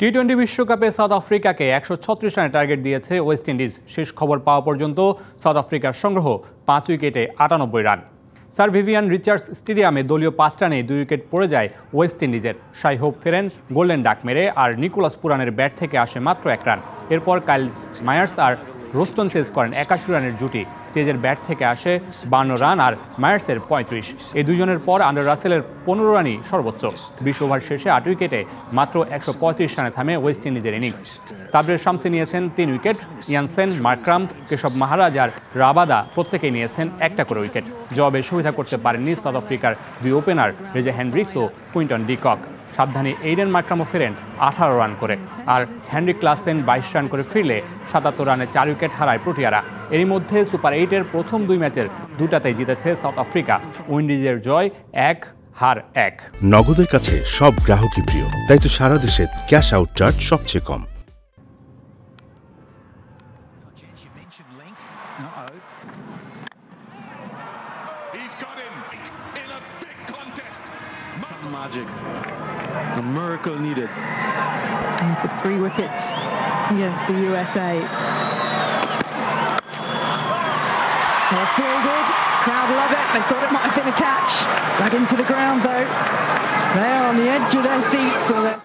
টি-20 বিশ্বকাপে সাউথ আফ্রিকাকে 136 রানের টার্গেট দিয়েছে ওয়েস্ট ইন্ডিজ। শেষ খবর পাওয়া পর্যন্ত সাউথ আফ্রিকার সংগ্রহ 5 উইকেটে 98 রান। স্যার ভিভিয়ান রিচার্ডস স্টেডিয়ামে দলীয় 5 রানে 2 উইকেট পড়ে যায় ওয়েস্ট ইন্ডিজের। শাই হোপ ফেরেন গোল্ডেন ডাক মেরে, আর নিকোলাস পুরানের ব্যাট থেকে আসে মাত্র 1 রান। এরপর কাইল মায়ার্স আর রোস্টন চেজ করেন 81 রানের জুটি। চেজের ব্যাট থেকে আসে 52 রান আর মায়ার্সের 35। এই দুজনের পর আন্ডার রাসেলের 15 রানই সর্বোচ্চ। 20 ওভার শেষে 8 উইকেটে মাত্র 135 রানে থামে ওয়েস্ট ইন্ডিজের ইনিংস। তাবরের শামসি নিয়েছেন 3 wicket, Jansen, Markram, Keshab Maharaj আর রাবাদা প্রত্যেকেই নিয়েছেন একটা করে উইকেট। জবাবে সুবিধা করতে পারেননি সাউথ আফ্রিকার 2 ওপেনার রেজে হেন্ড্রিক্স ও কুইন্টন ডি কক। সাবধানী এইডেন মার্ক্রামও ফেরেন 18 রান করে, আর হেনরিক ক্লাসেন 22 রান করে ফিরলে 77 রানে 4 উইকেট হারায় প্রোটিয়ারা। এরই মধ্যে সুপার 8-এর প্রথম 2 ম্যাচের 2টাতেই জিতেছে সাউথ আফ্রিকা। উইন্ডিজের জয় 1, হার 1। নগদের কাছে সব গ্রাহকই প্রিয়, তাই তো সারা দেশে ক্যাশ আউট চার্জ সবচেয়ে কম। Magic. A miracle needed. And took 3 wickets against the USA. They're fielded. Crowd love it. They thought it might have been a catch. Back into the ground though. They're on the edge of their seats.